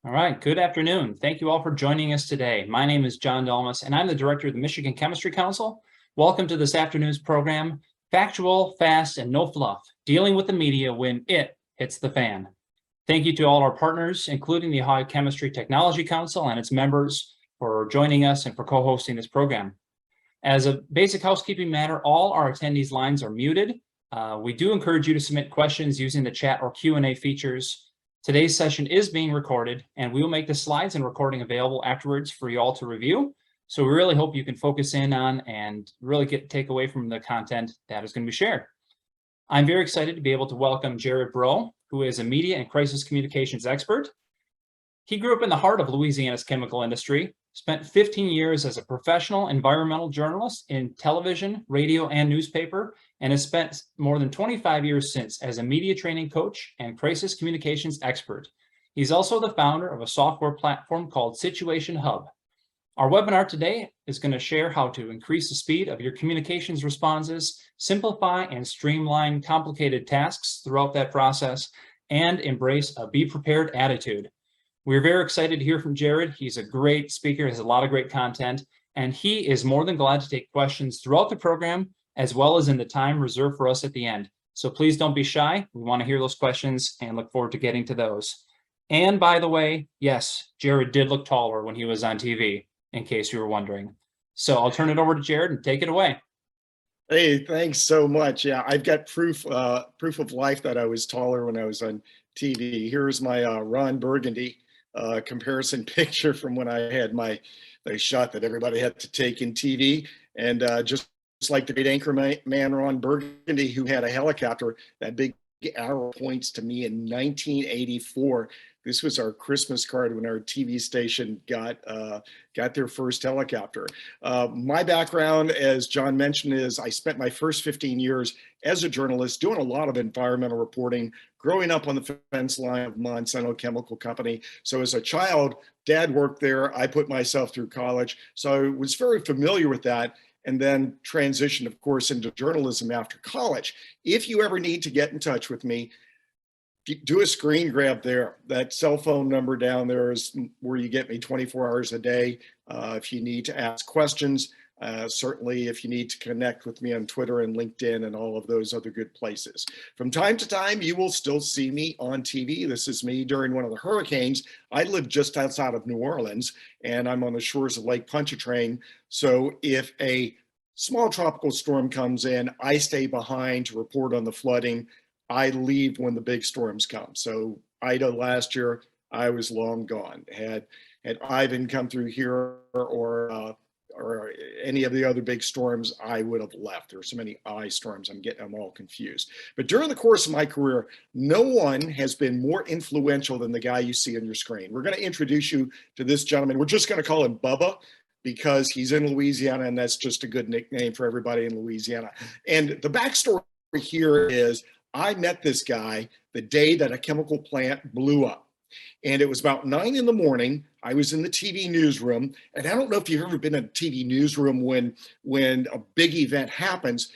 All right, good afternoon. Thank you all for joining us today. My name is John Dalmas, and I'm the director of the Michigan Chemistry Council. Welcome to this afternoon's program, Factual, Fast, and No Fluff, dealing with the media when it hits the fan. Thank you to all our partners, including the Ohio Chemistry Technology Council and its members, for joining us and for co-hosting this program. As a basic housekeeping matter, all our attendees' lines are muted. We do encourage you to submit questions using the chat or Q&A features. Today's session is being recorded, and we will make the slides and recording available afterwards for you all to review. So we really hope you can focus in on and really take away from the content that is going to be shared. I'm very excited to be able to welcome Gerard Braud, who is a media and crisis communications expert. He grew up in the heart of Louisiana's chemical industry, spent 15 years as a professional environmental journalist in television, radio, and newspaper, and has spent more than 25 years since as a media training coach and crisis communications expert. He's also the founder of a software platform called Situation Hub. Our webinar today is going to share how to increase the speed of your communications responses, simplify and streamline complicated tasks throughout that process, and embrace a be prepared attitude. We're very excited to hear from Gerard. He's a great speaker, has a lot of great content, and he is more than glad to take questions throughout the program, as well as in the time reserved for us at the end. So please don't be shy. We want to hear those questions and look forward to getting to those. And by the way, yes, Gerard did look taller when he was on TV, in case you were wondering. So I'll turn it over to Gerard and take it away. Hey, thanks so much. Yeah, I've got proof of life that I was taller when I was on TV. Here's my Ron Burgundy comparison picture from when I had the shot that everybody had to take in TV. And just like the great anchorman Ron Burgundy, who had a helicopter, that big arrow points to me in 1984. This was our Christmas card when our TV station got their first helicopter. My background, as John mentioned, is I spent my first 15 years as a journalist doing a lot of environmental reporting, growing up on the fence line of Monsanto Chemical Company. So as a child, Dad worked there. I put myself through college. So I was very familiar with that, and then transitioned, of course, into journalism after college. If you ever need to get in touch with me, do a screen grab there. That cell phone number down there is where you get me 24 hours a day. If you need to ask questions, certainly if you need to connect with me on Twitter and LinkedIn and all of those other good places. From time to time, you will still see me on TV. This is me during one of the hurricanes. I live just outside of New Orleans, and I'm on the shores of Lake Pontchartrain. So if a small tropical storm comes in, I stay behind to report on the flooding. I leave when the big storms come. So Ida last year, I was long gone. Had Ivan come through here or any of the other big storms, I would have left. There are so many I storms, I'm all confused. But during the course of my career, no one has been more influential than the guy you see on your screen. We're going to introduce you to this gentleman. We're just going to call him Bubba, because he's in Louisiana, and that's just a good nickname for everybody in Louisiana. And the backstory here is I met this guy the day that a chemical plant blew up. And it was about 9 in the morning. I was in the TV newsroom. And I don't know if you've ever been in a TV newsroom when a big event happens.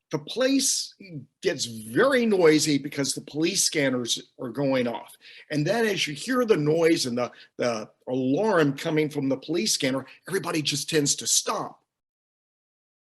The place gets very noisy because the police scanners are going off. And then as you hear the noise and the alarm coming from the police scanner, everybody just tends to stop.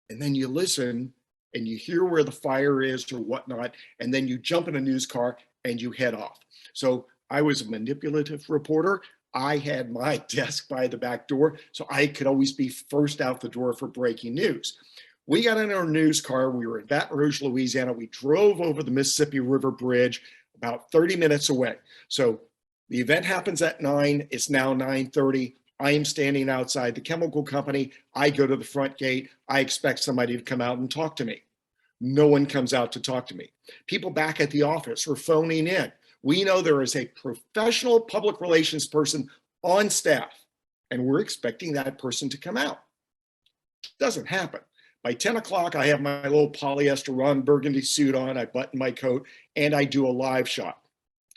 And then you listen and you hear where the fire is or whatnot, and then you jump in a news car and you head off. So I was a manipulative reporter. I had my desk by the back door, so I could always be first out the door for breaking news. We got in our news car. We were in Baton Rouge, Louisiana. We drove over the Mississippi River Bridge about 30 minutes away. So the event happens at 9. It's now 9:30. I am standing outside the chemical company. I go to the front gate. I expect somebody to come out and talk to me. No one comes out to talk to me. People back at the office are phoning in. We know there is a professional public relations person on staff, and we're expecting that person to come out. It doesn't happen. By 10 o'clock, I have my little polyester Ron Burgundy suit on. I button my coat, and I do a live shot.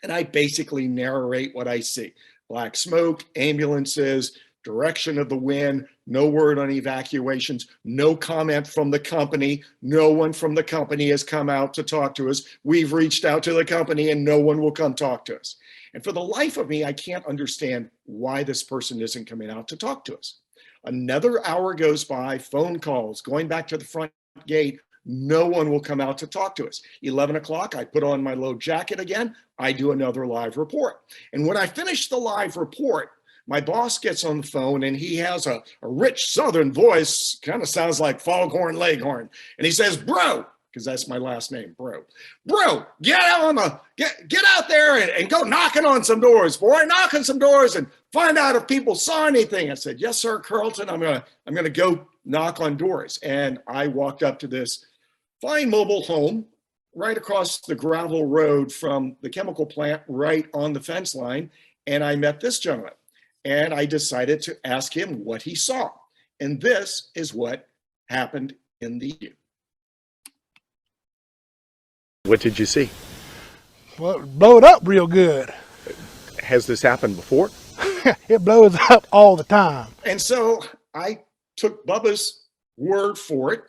And I basically narrate what I see. Black smoke, ambulances, direction of the wind, no word on evacuations, no comment from the company. No one from the company has come out to talk to us. We've reached out to the company and no one will come talk to us. And for the life of me, I can't understand why this person isn't coming out to talk to us. Another hour goes by, phone calls, going back to the front gate. No one will come out to talk to us. 11 o'clock, I put on my low jacket again. I do another live report. And when I finish the live report, my boss gets on the phone and he has a rich Southern voice, kind of sounds like Foghorn Leghorn. And he says, bro, because that's my last name, bro, get out there and go knocking on some doors, boy, knock on some doors and find out if people saw anything. I said, yes, sir, Carlton, I'm gonna go knock on doors. And I walked up to this fine mobile home right across the gravel road from the chemical plant, right on the fence line. And I met this gentleman and I decided to ask him what he saw. And this is what happened in the view. What did you see? Well, it blowed up real good. Has this happened before? It blows up all the time. And so I took Bubba's word for it,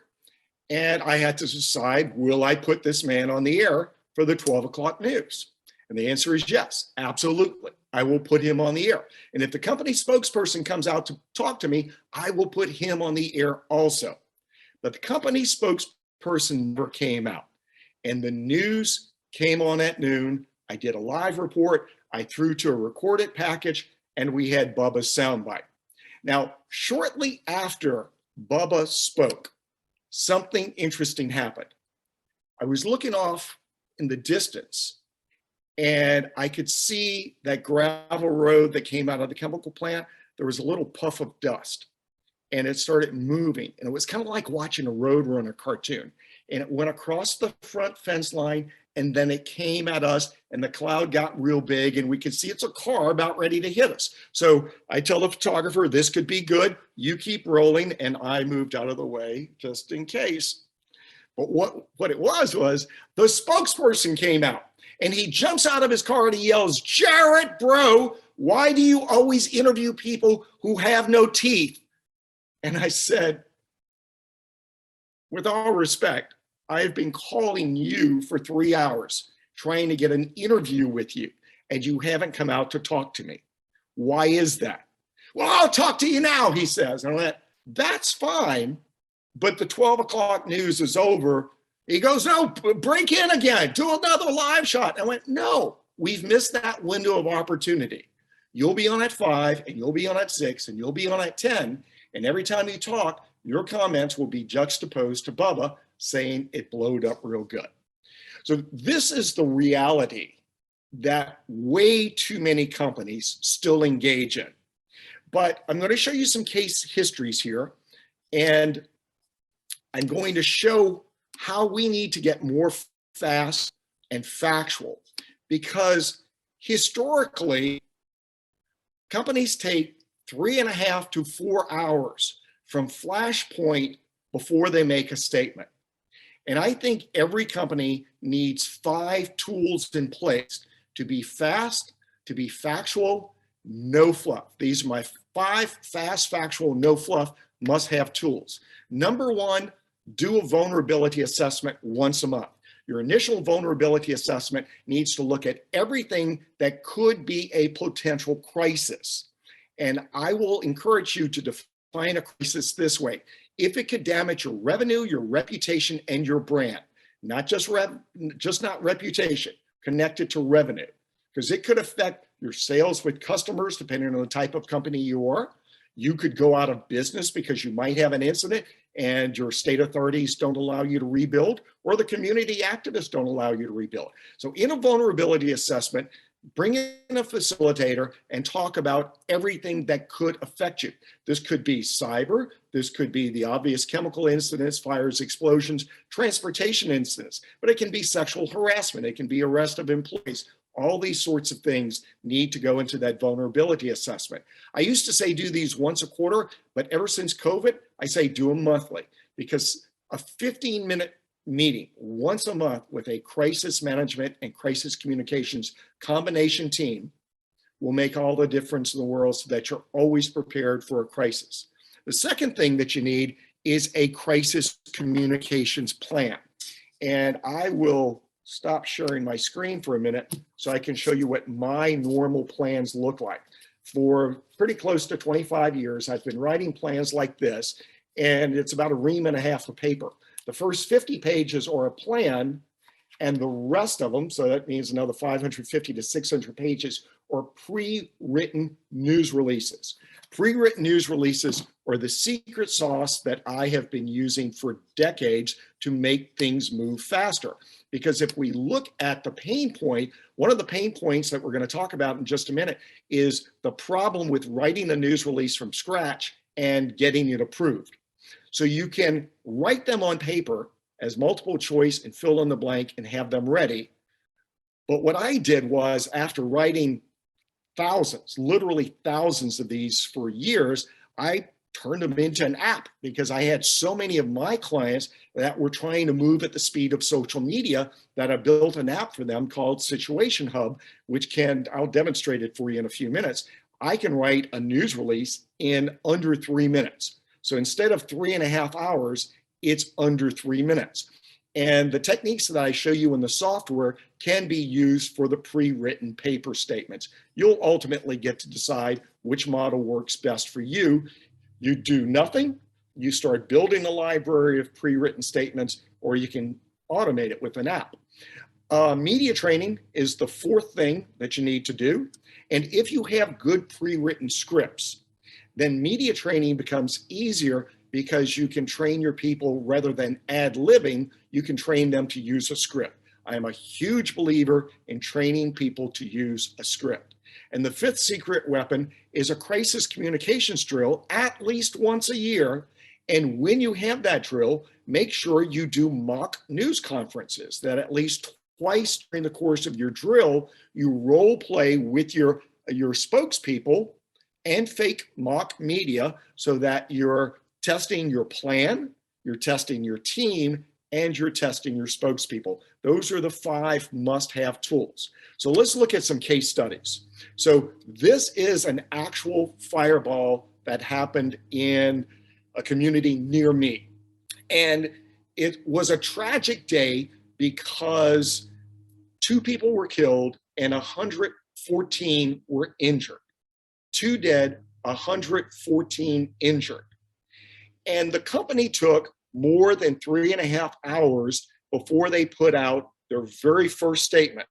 and I had to decide, will I put this man on the air for the 12 o'clock news? And the answer is yes, absolutely. I will put him on the air. And if the company spokesperson comes out to talk to me, I will put him on the air also. But the company spokesperson never came out. And the news came on at noon. I did a live report. I threw to a recorded package, and we had Bubba's soundbite. Now, shortly after Bubba spoke, something interesting happened. I was looking off in the distance, and I could see that gravel road that came out of the chemical plant. There was a little puff of dust, and it started moving. And it was kind of like watching a Roadrunner cartoon. And it went across the front fence line, and then it came at us, and the cloud got real big, and we could see it's a car about ready to hit us. So I tell the photographer, this could be good. You keep rolling, and I moved out of the way just in case. But what it was the spokesperson came out, and he jumps out of his car and he yells, Gerard Braud, why do you always interview people who have no teeth? And I said, with all respect, I've been calling you for 3 hours, trying to get an interview with you, and you haven't come out to talk to me. Why is that? Well, I'll talk to you now, he says. And I went, that's fine, but the 12 o'clock news is over. He goes, no, break in again, do another live shot. I went, no, we've missed that window of opportunity. You'll be on at 5, and you'll be on at 6, and you'll be on at 10, and every time you talk, your comments will be juxtaposed to Bubba saying it blowed up real good. So this is the reality that way too many companies still engage in. But I'm going to show you some case histories here, and I'm going to show how we need to get more fast and factual, because historically, companies take 3.5 to 4 hours from flashpoint before they make a statement. And I think every company needs 5 tools in place to be fast, to be factual, no fluff. These are my 5 fast, factual, no fluff must-have tools. Number 1, do a vulnerability assessment once a month. Your initial vulnerability assessment needs to look at everything that could be a potential crisis. And I will encourage you to define a crisis this way. If it could damage your revenue, your reputation, and your brand, not just not reputation, connected to revenue, because it could affect your sales with customers, depending on the type of company you are. You could go out of business because you might have an incident and your state authorities don't allow you to rebuild, or the community activists don't allow you to rebuild. So in a vulnerability assessment, bring in a facilitator and talk about everything that could affect you. This could be cyber. This could be the obvious chemical incidents, fires, explosions, transportation incidents, but it can be sexual harassment. It can be arrest of employees. All these sorts of things need to go into that vulnerability assessment. I used to say do these once a quarter, but ever since COVID, I say do them monthly, because a 15-minute meeting once a month with a crisis management and crisis communications combination team will make all the difference in the world, so that you're always prepared for a crisis. The second thing that you need is a crisis communications plan. And I will stop sharing my screen for a minute so I can show you what my normal plans look like. For pretty close to 25 years, I've been writing plans like this, and it's about a ream and a half of paper. The first 50 pages are a plan, and the rest of them, so that means another 550 to 600 pages, are pre-written news releases. Pre-written news releases are the secret sauce that I have been using for decades to make things move faster. Because if we look at the pain point, one of the pain points that we're going to talk about in just a minute is the problem with writing a news release from scratch and getting it approved. So you can write them on paper as multiple choice and fill in the blank and have them ready. But what I did was, after writing thousands, literally thousands of these for years, I turned them into an app because I had so many of my clients that were trying to move at the speed of social media that I built an app for them called Situation Hub, which I'll demonstrate it for you in a few minutes. I can write a news release in under 3 minutes. So instead of 3.5 hours, it's under 3 minutes. And the techniques that I show you in the software can be used for the pre-written paper statements. You'll ultimately get to decide which model works best for you. You do nothing, you start building a library of pre-written statements, or you can automate it with an app. Media training is the fourth thing that you need to do. And if you have good pre-written scripts, then media training becomes easier because you can train your people rather than ad-libbing, you can train them to use a script. I am a huge believer in training people to use a script. And the fifth secret weapon is a crisis communications drill at least once a year. And when you have that drill, make sure you do mock news conferences, that at least twice during the course of your drill, you role play with your spokespeople and fake mock media so that you're testing your plan, you're testing your team, and you're testing your spokespeople. Those are the 5 must-have tools. So let's look at some case studies. So this is an actual fireball that happened in a community near me. And it was a tragic day because 2 people were killed and 114 were injured. 2 dead, 114 injured. And the company took more than 3.5 hours before they put out their very first statement.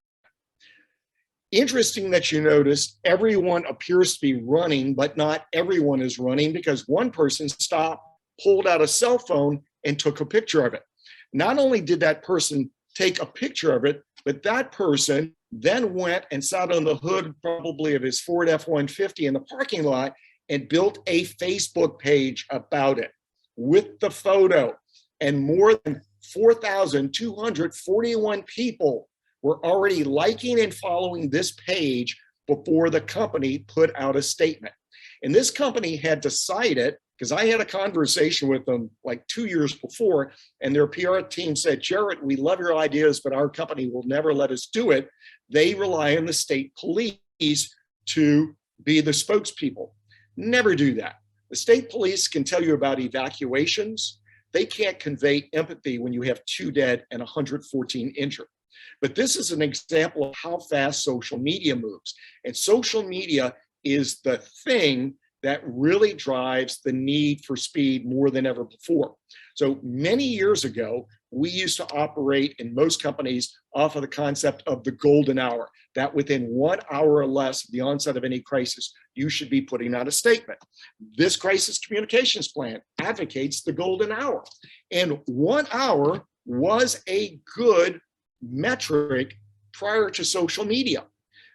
Interesting that you notice everyone appears to be running, but not everyone is running, because one person stopped, pulled out a cell phone, and took a picture of it. Not only did that person take a picture of it, but that person then went and sat on the hood probably of his Ford F-150 in the parking lot and built a Facebook page about it with the photo. And more than 4,241 people were already liking and following this page before the company put out a statement. And this company had decided, because I had a conversation with them like 2 years before, and their PR team said, Gerard, we love your ideas, but our company will never let us do it. They rely on the state police to be the spokespeople. Never do that. The state police can tell you about evacuations. They can't convey empathy when you have 2 dead and 114 injured. But this is an example of how fast social media moves. And social media is the thing that really drives the need for speed more than ever before. So many years ago, we used to operate in most companies off of the concept of the golden hour, that within 1 hour or less of the onset of any crisis, you should be putting out a statement. This crisis communications plan advocates the golden hour. And 1 hour was a good metric prior to social media.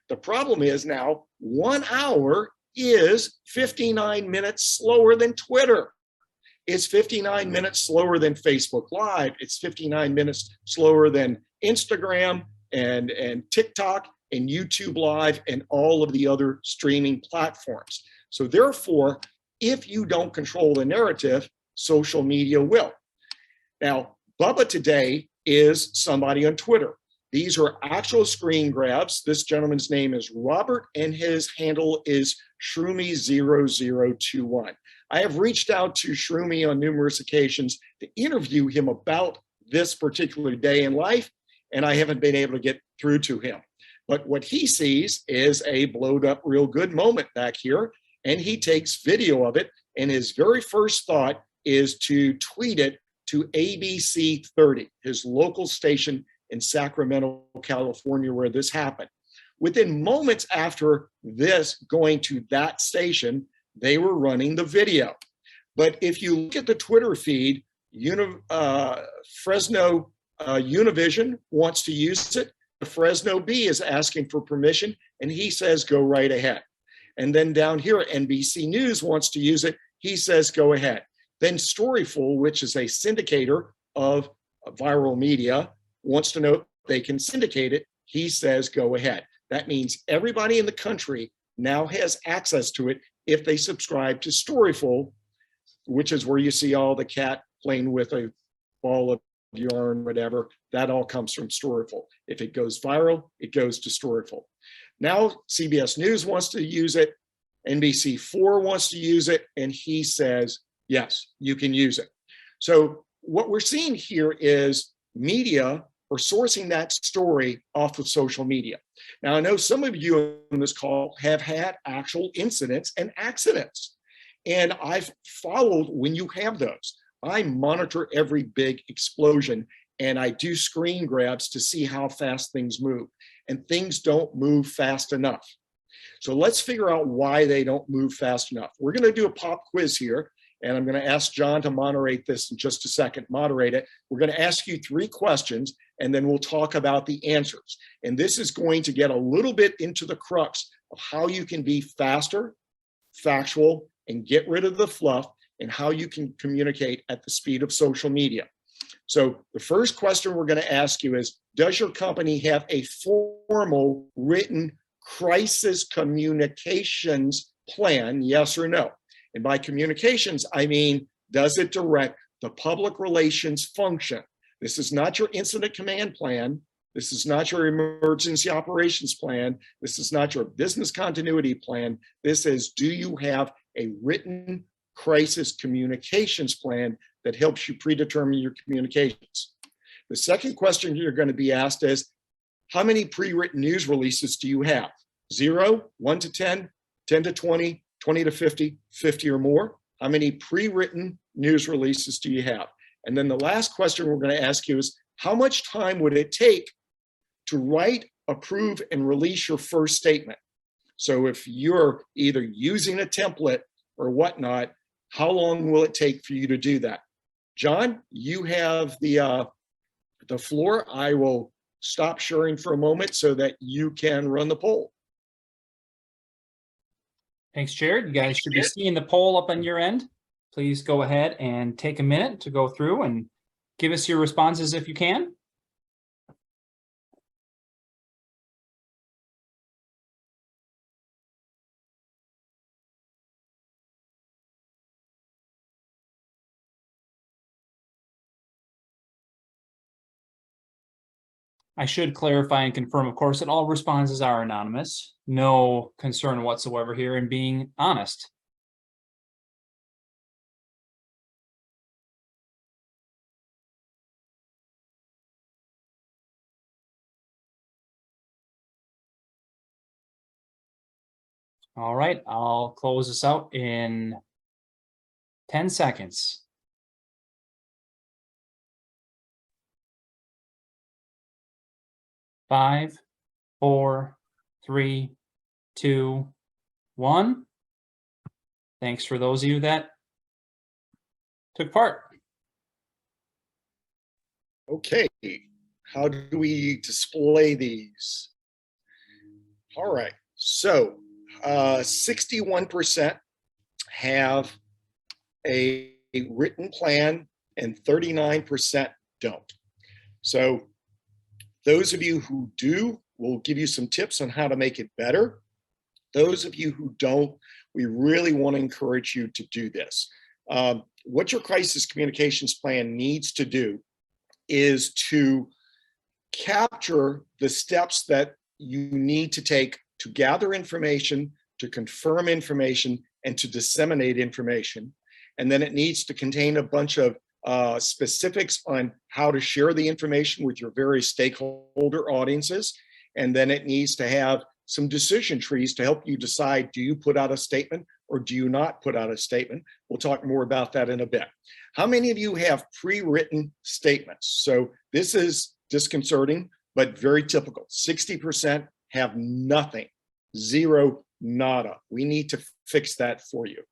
The problem is now 1 hour is 59 minutes slower than Twitter. It's 59 minutes slower than Facebook Live. It's 59 minutes slower than Instagram and TikTok and YouTube Live and all of the other streaming platforms. So therefore, if you don't control the narrative, social media will. Now, Bubba today is somebody on Twitter. These are actual screen grabs. This gentleman's name is Robert, and his handle is Shroomy0021. I have reached out to Shroomy on numerous occasions to interview him about this particular day in life, and I haven't been able to get through to him. But what he sees is a blowed up real good moment back here, and he takes video of it, and his very first thought is to tweet it to ABC 30, his local station in Sacramento, California, where this happened. Within moments after this going to that station, they were running the video. But if you look at the Twitter feed, Fresno Univision wants to use it. The Fresno Bee is asking for permission, and he says, go right ahead. And then down here, NBC News wants to use it. He says, go ahead. Then Storyful, which is a syndicator of viral media, wants to know they can syndicate it. He says, go ahead. That means everybody in the country now has access to it if they subscribe to Storyful, which is where you see all the cat playing with a ball of yarn, whatever. That all comes from Storyful. If it goes viral, it goes to Storyful. Now CBS News wants to use it. NBC4 wants to use it. And he says, yes, you can use it. So what we're seeing here is media are sourcing that story off of social media. Now, I know some of you on this call have had actual incidents and accidents, and I've followed when you have those. I monitor every big explosion, and I do screen grabs to see how fast things move, and things don't move fast enough. So let's figure out why they don't move fast enough. We're going to do a pop quiz here, and I'm going to ask John to moderate this in just a second. Moderate it. We're going to ask you 3 questions, and then we'll talk about the answers. And this is going to get a little bit into the crux of how you can be faster, factual, and get rid of the fluff, and how you can communicate at the speed of social media. So the first question we're going to ask you is, does your company have a formal written crisis communications plan, yes or no? And by communications, I mean, does it direct the public relations function? This is not your incident command plan. This is not your emergency operations plan. This is not your business continuity plan. This is, do you have a written crisis communications plan that helps you predetermine your communications? The second question you're going to be asked is, how many pre-written news releases do you have? 0, 1 to 10, 10 to 20, 20 to 50, 50 or more? How many pre-written news releases do you have? And then the last question we're going to ask you is, how much time would it take to write, approve, and release your first statement? So if you're either using a template or whatnot, how long will it take for you to do that? John, you have the floor. I will stop sharing for a moment so that you can run the poll. Thanks, Jared. You guys should be seeing the poll up on your end. Please go ahead and take a minute to go through and give us your responses if you can. I should clarify and confirm, of course, that all responses are anonymous. No concern whatsoever here in being honest. All right, I'll close this out in 10 seconds. Five, 4, 3, 2, 1. Thanks for those of you that took part. Okay, how do we display these? All right, so 61% have a written plan and 39% don't. So those of you who do, we'll give you some tips on how to make it better. Those of you who don't, we really want to encourage you to do this. What your crisis communications plan needs to do is to capture the steps that you need to take to gather information, to confirm information, and to disseminate information. And then it needs to contain a bunch of specifics on how to share the information with your various stakeholder audiences. And then it needs to have some decision trees to help you decide, do you put out a statement or do you not put out a statement? We'll talk more about that in a bit. How many of you have pre-written statements? So this is disconcerting, but very typical. 60% have nothing, zero, nada. We need to fix that for you.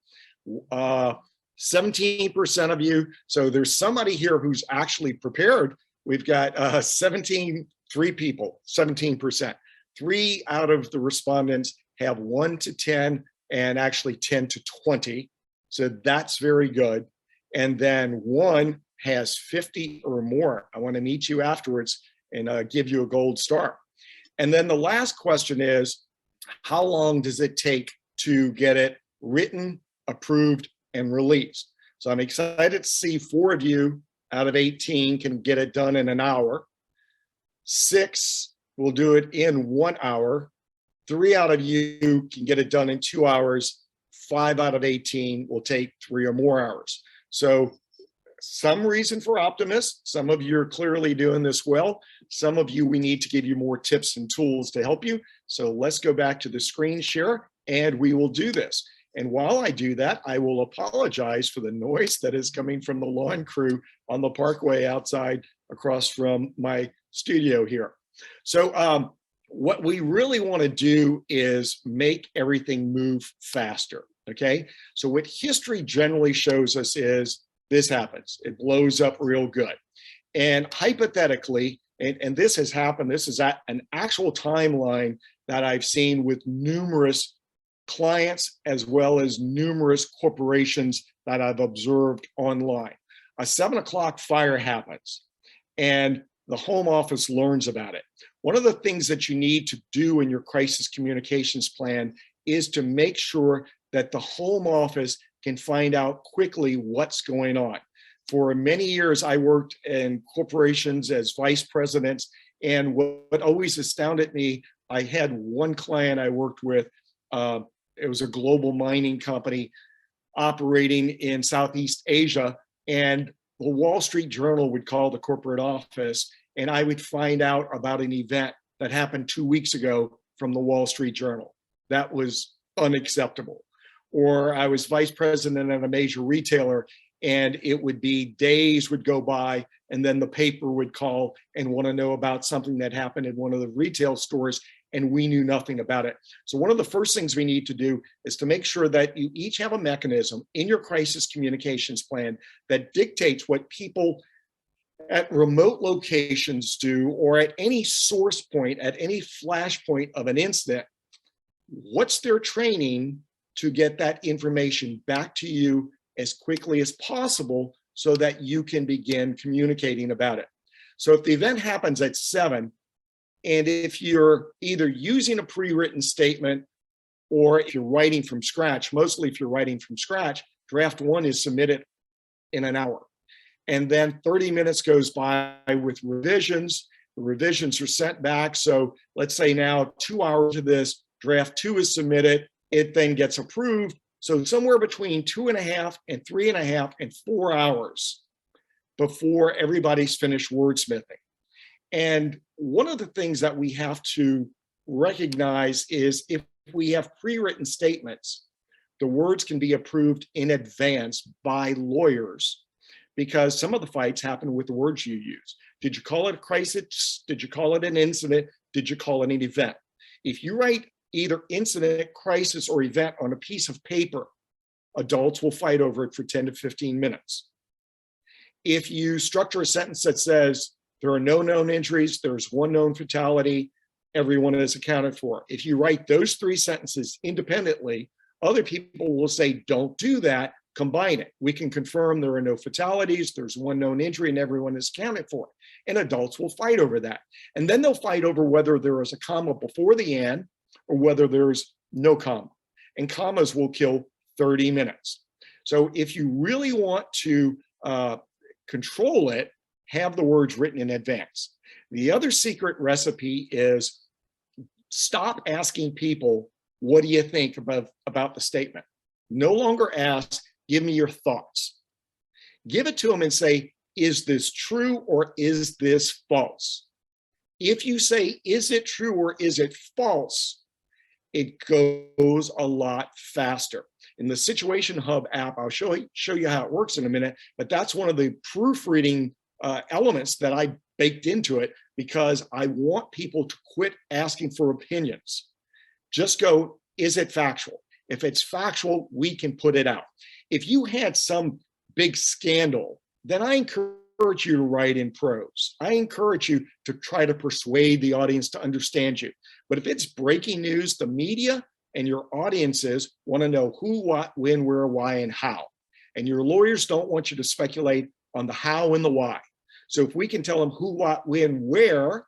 17% of you, so there's somebody here who's actually prepared. We've got 3 people, 17%. 3 out of the respondents have 1 to 10 and actually 10 to 20. So that's very good. And then 1 has 50 or more. I want to meet you afterwards and give you a gold star. And then the last question is, how long does it take to get it written, approved, and released? So I'm excited to see 4 of you out of 18 can get it done in an hour. 6 will do it in 1 hour. 3 out of you can get it done in 2 hours. 5 out of 18 will take 3 or more hours. So some reason for optimism. Some of you are clearly doing this well. Some of you, we need to give you more tips and tools to help you. So let's go back to the screen share and we will do this. And while I do that, I will apologize for the noise that is coming from the lawn crew on the parkway outside across from my studio here. So what we really want to do is make everything move faster, okay? So what history generally shows us is this happens. It blows up real good. And hypothetically, and this has happened, this is an actual timeline that I've seen with numerous clients as well as numerous corporations that I've observed online. A 7 o'clock fire happens and the home office learns about it. One of the things that you need to do in your crisis communications plan is to make sure that the home office can find out quickly what's going on. For many years, I worked in corporations as vice presidents, and what always astounded me, I had one client I worked with, it was a global mining company operating in Southeast Asia, and the Wall Street Journal would call the corporate office, and I would find out about an event that happened 2 weeks ago from the Wall Street Journal. That was unacceptable. Or I was vice president at a major retailer, and it would be days would go by, and then the paper would call and want to know about something that happened in one of the retail stores, and we knew nothing about it. So one of the first things we need to do is to make sure that you each have a mechanism in your crisis communications plan that dictates what people at remote locations do, or at any source point, at any flash point of an incident. What's their training to get that information back to you as quickly as possible so that you can begin communicating about it. So if the event happens at 7, and if you're either using a pre-written statement or if you're writing from scratch, mostly if you're writing from scratch, draft 1 is submitted in an hour. And then 30 minutes goes by with revisions. The revisions are sent back. So let's say now 2 hours of this, draft 2 is submitted. It then gets approved. So somewhere between 2.5 and 3.5 and 4 hours before everybody's finished wordsmithing. And one of the things that we have to recognize is if we have pre-written statements, the words can be approved in advance by lawyers because some of the fights happen with the words you use. Did you call it a crisis? Did you call it an incident? Did you call it an event? If you write either incident, crisis, or event on a piece of paper, adults will fight over it for 10 to 15 minutes. If you structure a sentence that says, there are no known injuries, there's 1 known fatality, everyone is accounted for. If you write those 3 sentences independently, other people will say, don't do that, combine it. We can confirm there are no fatalities, there's 1 known injury, and everyone is accounted for. And adults will fight over that. And then they'll fight over whether there is a comma before the and, or whether there's no comma. And commas will kill 30 minutes. So if you really want to control it, have the words written in advance. The other secret recipe is stop asking people, what do you think about the statement? No longer ask, give me your thoughts. Give it to them and say, is this true or is this false? If you say, is it true or is it false, it goes a lot faster. In the Situation Hub app, I'll show you how it works in a minute, but that's one of the proofreading elements that I baked into it because I want people to quit asking for opinions. Just go, is it factual? If it's factual, we can put it out. If you had some big scandal, then I encourage you to write in prose. I encourage you to try to persuade the audience to understand you. But if it's breaking news, the media and your audiences want to know who, what, when, where, why, and how. And your lawyers don't want you to speculate on the how and the why. So if we can tell them who, what, when, where,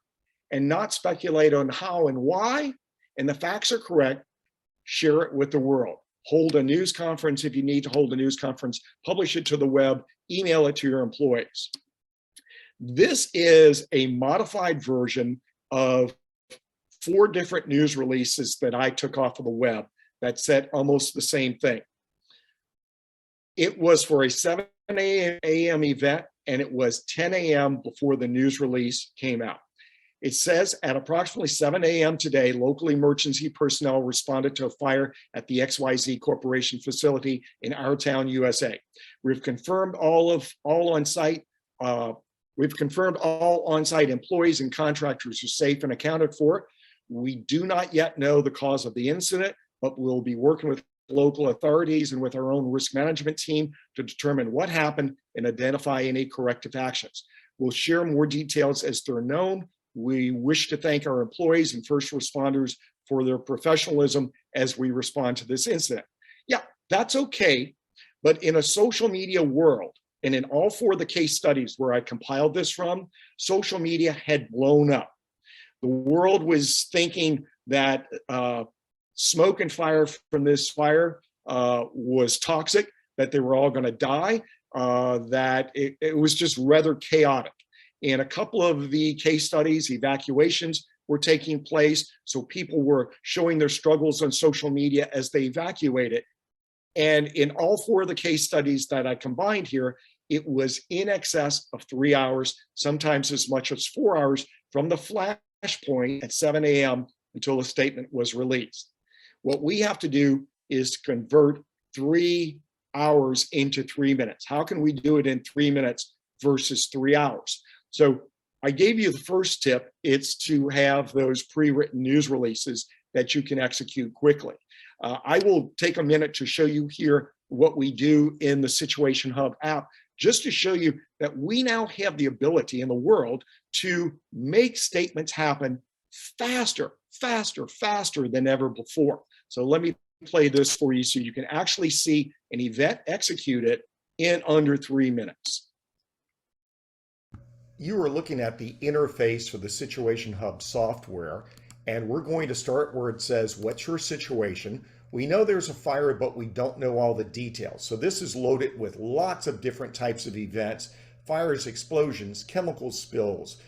and not speculate on how and why, and the facts are correct, share it with the world. Hold a news conference if you need to hold a news conference, publish it to the web, email it to your employees. This is a modified version of 4 different news releases that I took off of the web that said almost the same thing. It was for a 7 a.m. event, and it was 10 a.m. before the news release came out. It says at approximately 7 a.m. today, local emergency personnel responded to a fire at the XYZ Corporation facility in our town, USA. We've confirmed all on-site employees and contractors are safe and accounted for. We do not yet know the cause of the incident, but we'll be working with local authorities and with our own risk management team to determine what happened and identify any corrective actions. We'll share more details as they're known. We wish to thank our employees and first responders for their professionalism as we respond to this incident. Yeah, that's okay. But in a social media world, and in all 4 of the case studies where I compiled this from, social media had blown up. The world was thinking that smoke and fire from this fire was toxic, that they were all going to die, that it was just rather chaotic. In a couple of the case studies, evacuations were taking place. So people were showing their struggles on social media as they evacuated. And in all 4 of the case studies that I combined here, it was in excess of 3 hours, sometimes as much as 4 hours from the flash point at 7 a.m. until a statement was released. What we have to do is convert 3 hours into 3 minutes. How can we do it in 3 minutes versus 3 hours? So I gave you the first tip. It's to have those pre-written news releases that you can execute quickly. I will take a minute to show you here what we do in the Situation Hub app, just to show you that we now have the ability in the world to make statements happen faster than ever before. So let me play this for you so you can actually see an event executed in under 3 minutes. You are looking at the interface for the Situation Hub software, and we're going to start where it says, what's your situation? We know there's a fire, but we don't know all the details. So this is loaded with lots of different types of events: fires, explosions, chemical spills,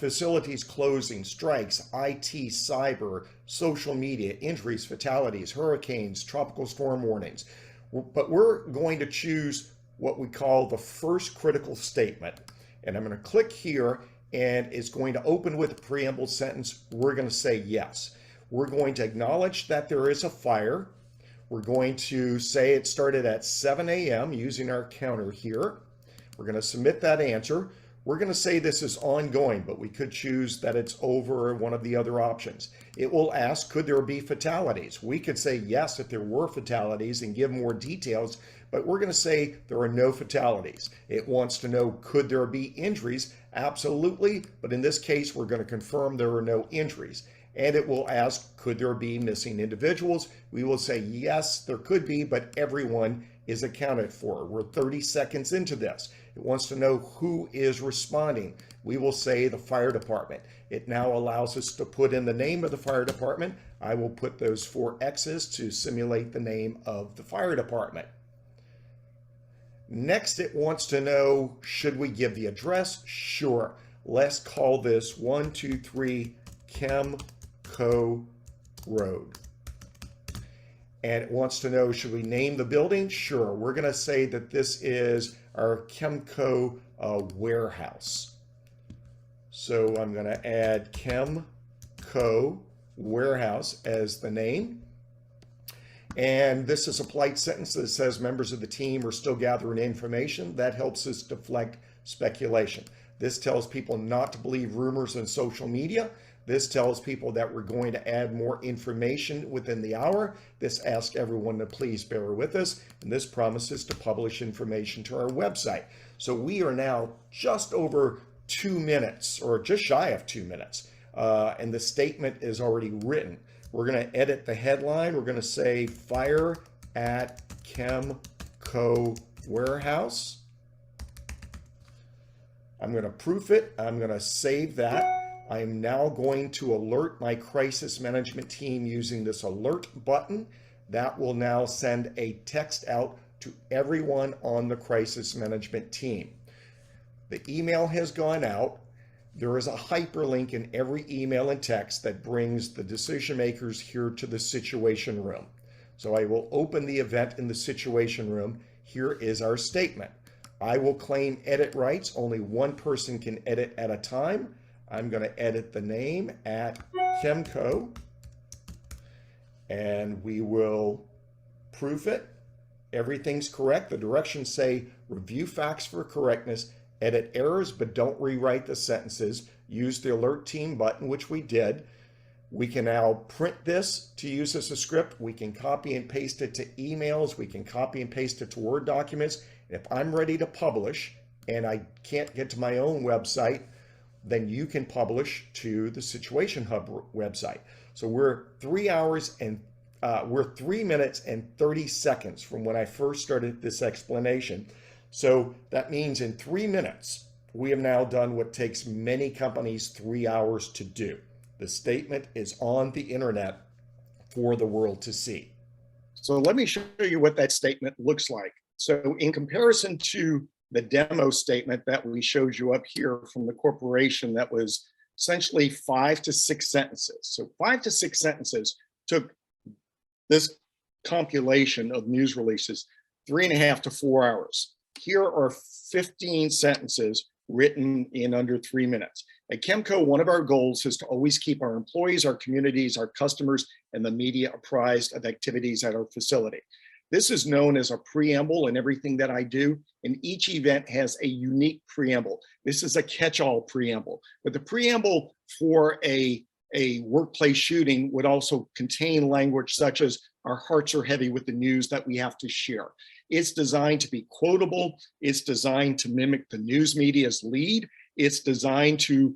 facilities closing, strikes, IT, cyber, social media, injuries, fatalities, hurricanes, tropical storm warnings. But we're going to choose what we call the first critical statement. And I'm going to click here, and it's going to open with a preamble sentence. We're going to say yes. We're going to acknowledge that there is a fire. We're going to say it started at 7 a.m. using our counter here. We're going to submit that answer. We're going to say this is ongoing, but we could choose that it's over one of the other options. It will ask, could there be fatalities? We could say yes if there were fatalities and give more details, but we're going to say there are no fatalities. It wants to know, could there be injuries? Absolutely, but in this case, we're going to confirm there are no injuries. And it will ask, could there be missing individuals? We will say, yes, there could be, but everyone is accounted for. We're 30 seconds into this. It wants to know who is responding. We will say the fire department. It now allows us to put in the name of the fire department. I will put those 4 X's to simulate the name of the fire department. Next, it wants to know, should we give the address? Sure. Let's call this 123 Chemco Road. and it wants to know, should we name the building? Sure. We're going to say that this is our Chemco warehouse. So I'm going to add Chemco warehouse as the name. And this is a polite sentence that says members of the team are still gathering information. That helps us deflect speculation. This tells people not to believe rumors on social media. This tells people that we're going to add more information within the hour. This asks everyone to please bear with us. And this promises to publish information to our website. So we are now just over 2 minutes, or just shy of 2 minutes. And the statement is already written. We're going to edit the headline. We're going to say fire at Chemco warehouse. I'm going to proof it. I'm going to save that. I am now going to alert my crisis management team using this alert button. That will now send a text out to everyone on the crisis management team. The email has gone out. There is a hyperlink in every email and text that brings the decision makers here to the situation room. So I will open the event in the situation room. Here is our statement. I will claim edit rights. Only one person can edit at a time. I'm going to edit the name at Chemco, and we will proof it. Everything's correct. The directions say review facts for correctness, edit errors, but don't rewrite the sentences. Use the alert team button, which we did. We can now print this to use as a script. We can copy and paste it to emails. We can copy and paste it to Word documents. If I'm ready to publish and I can't get to my own website, then you can publish to the Situation Hub website. So we're 3 minutes and 30 seconds from when I first started this explanation. So that means in 3 minutes, we have now done what takes many companies 3 hours to do. The statement is on the internet for the world to see. So let me show you what that statement looks like. So in comparison to the demo statement that we showed you up here from the corporation, that was essentially 5 to 6 sentences. So 5 to 6 sentences took this compilation of news releases 3.5 to 4 hours. Here are 15 sentences written in under 3 minutes. At Chemco, one of our goals is to always keep our employees, our communities, our customers, and the media apprised of activities at our facility. This is known as a preamble in everything that I do, and each event has a unique preamble. This is a catch-all preamble, but the preamble for a workplace shooting would also contain language such as, our hearts are heavy with the news that we have to share. It's designed to be quotable. It's designed to mimic the news media's lead. It's designed to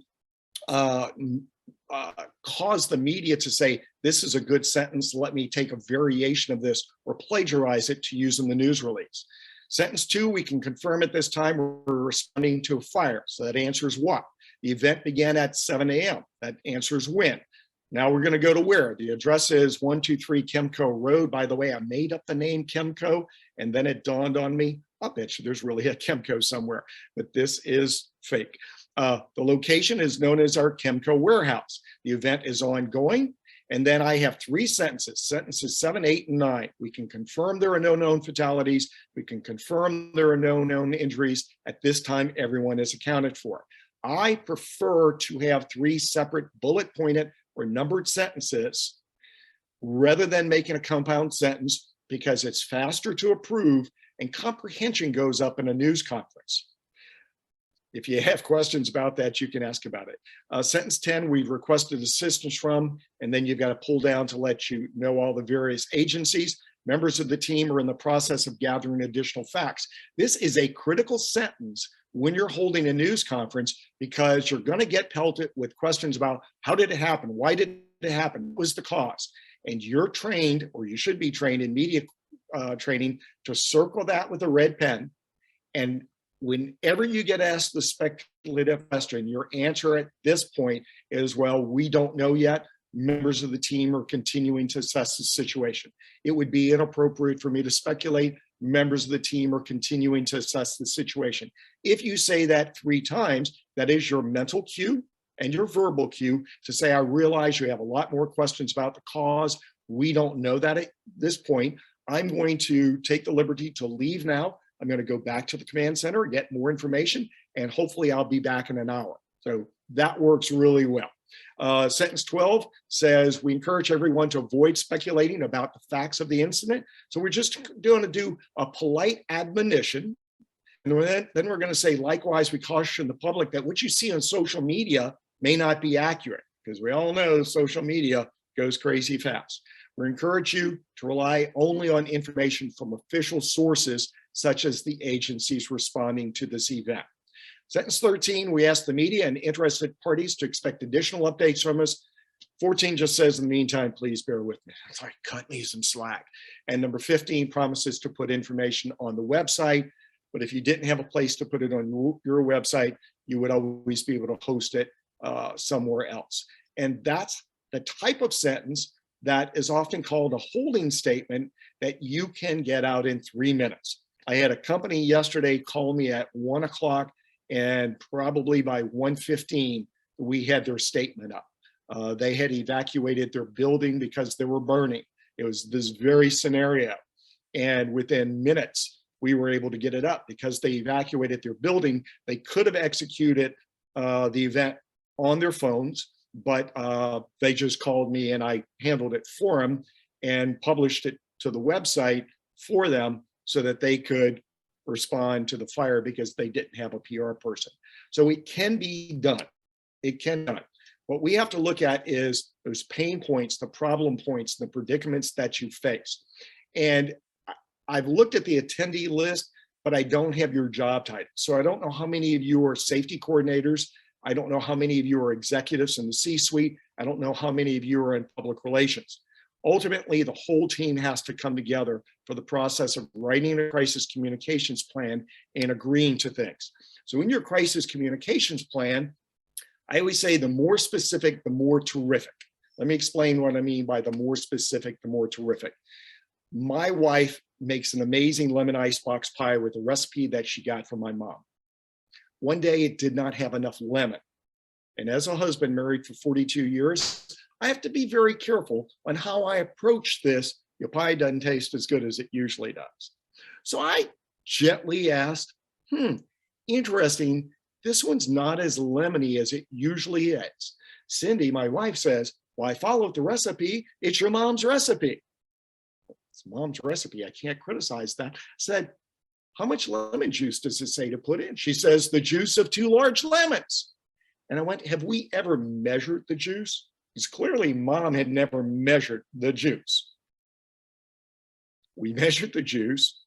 cause the media to say, this is a good sentence, let me take a variation of this or plagiarize it to use in the news release. Sentence 2, we can confirm at this time we're responding to a fire. So that answers what? The event began at 7 a.m. That answers when. Now we're going to go to where. The address is 123 Chemco Road. By the way, I made up the name Chemco, and then it dawned on me, I bet you there's really a Chemco somewhere, but this is fake. The location is known as our Chemco warehouse. The event is ongoing. And then I have 3 sentences, sentences 7, 8, and 9. We can confirm there are no known fatalities. We can confirm there are no known injuries. At this time, everyone is accounted for. I prefer to have 3 separate bullet pointed or numbered sentences rather than making a compound sentence, because it's faster to approve and comprehension goes up in a news conference. If you have questions about that, you can ask about it. Sentence 10, we've requested assistance from, and then you've got to pull down to let you know all the various agencies. Members of the team are in the process of gathering additional facts. This is a critical sentence when you're holding a news conference, because you're going to get pelted with questions about how did it happen? Why did it happen? What was the cause? And you're trained, or you should be trained in media training, to circle that with a red pen. And whenever you get asked the speculative question, your answer at this point is, well, we don't know yet. Members of the team are continuing to assess the situation. It would be inappropriate for me to speculate. Members of the team are continuing to assess the situation. If you say that 3 times, that is your mental cue and your verbal cue to say, I realize you have a lot more questions about the cause We don't know that at this point. I'm going to take the liberty to leave now. I'm going to go back to the command center, get more information, and hopefully I'll be back in an hour. So that works really well. Sentence 12 says, we encourage everyone to avoid speculating about the facts of the incident. So we're just going to do a polite admonition. And then we're going to say, likewise, we caution the public that what you see on social media may not be accurate, because we all know social media goes crazy fast. We encourage you to rely only on information from official sources, such as the agencies responding to this event. Sentence 13, we ask the media and interested parties to expect additional updates from us. 14 just says, in the meantime, please bear with me. It's like, cut me some slack. And number 15 promises to put information on the website. But if you didn't have a place to put it on your website, you would always be able to host it somewhere else. And that's the type of sentence that is often called a holding statement that you can get out in 3 minutes. I had a company yesterday call me at 1 o'clock, and probably by 1:15, we had their statement up. They had evacuated their building because they were burning. It was this very scenario. And within minutes, we were able to get it up because they evacuated their building. They could have executed the event on their phones, but they just called me and I handled it for them and published it to the website for them so that they could respond to the fire because they didn't have a PR person. So it can be done. It can be done. What we have to look at is those pain points, the problem points, the predicaments that you face. And I've looked at the attendee list, but I don't have your job title. So I don't know how many of you are safety coordinators. I don't know how many of you are executives in the C-suite. I don't know how many of you are in public relations. Ultimately, the whole team has to come together for the process of writing a crisis communications plan and agreeing to things. So in your crisis communications plan, I always say the more specific, the more terrific. Let me explain what I mean by the more specific, the more terrific. My wife makes an amazing lemon icebox pie with a recipe that she got from my mom. One day it did not have enough lemon. And as a husband married for 42 years, I have to be very careful on how I approach this. Your pie doesn't taste as good as it usually does. So I gently asked, interesting, this one's not as lemony as it usually is. Cindy, my wife, says, well, I followed the recipe. It's your mom's recipe. It's mom's recipe. I can't criticize that. I said, how much lemon juice does it say to put in? She says, the juice of 2 large lemons. And I went, have we ever measured the juice? Because clearly mom had never measured the juice. We measured the juice,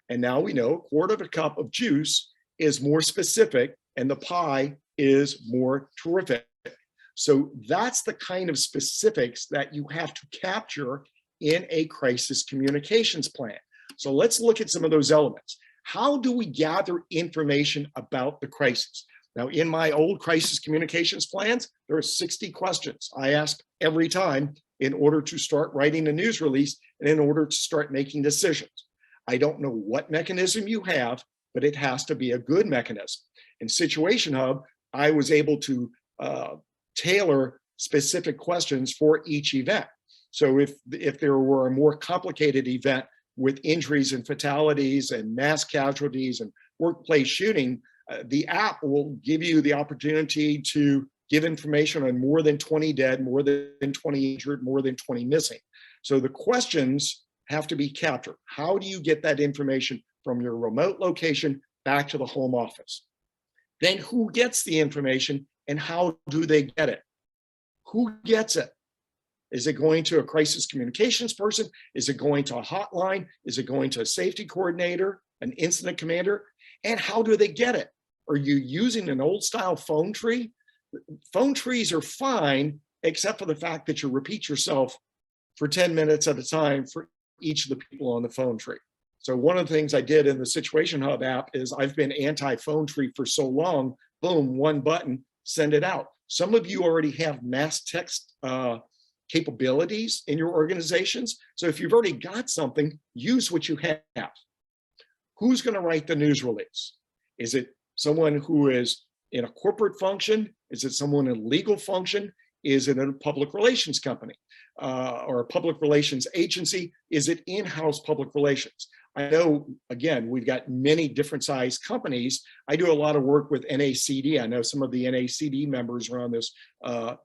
and now we know 1/4 cup of juice is more specific and the pie is more terrific. So that's the kind of specifics that you have to capture in a crisis communications plan. So let's look at some of those elements. How do we gather information about the crisis? Now, in my old crisis communications plans, there are 60 questions I ask every time in order to start writing a news release and in order to start making decisions. I don't know what mechanism you have, but it has to be a good mechanism. In Situation Hub, I was able to tailor specific questions for each event. So if there were a more complicated event with injuries and fatalities and mass casualties and workplace shooting, the app will give you the opportunity to give information on more than 20 dead, more than 20 injured, more than 20 missing. So the questions have to be captured. How do you get that information from your remote location back to the home office? Then who gets the information and how do they get it? Who gets it? Is it going to a crisis communications person? Is it going to a hotline? Is it going to a safety coordinator, an incident commander? And how do they get it? Are you using an old style phone tree? Phone trees are fine, except for the fact that you repeat yourself for 10 minutes at a time for each of the people on the phone tree. So one of the things I did in the Situation Hub app is I've been anti-phone tree for so long, boom, one button, send it out. Some of you already have mass text capabilities in your organizations. So if you've already got something, use what you have. Who's going to write the news release? Is it someone who is in a corporate function? Is it someone in a legal function? Is it a public relations company or a public relations agency? Is it in-house public relations? I know, again, we've got many different size companies. I do a lot of work with NACD. I know some of the NACD members are on this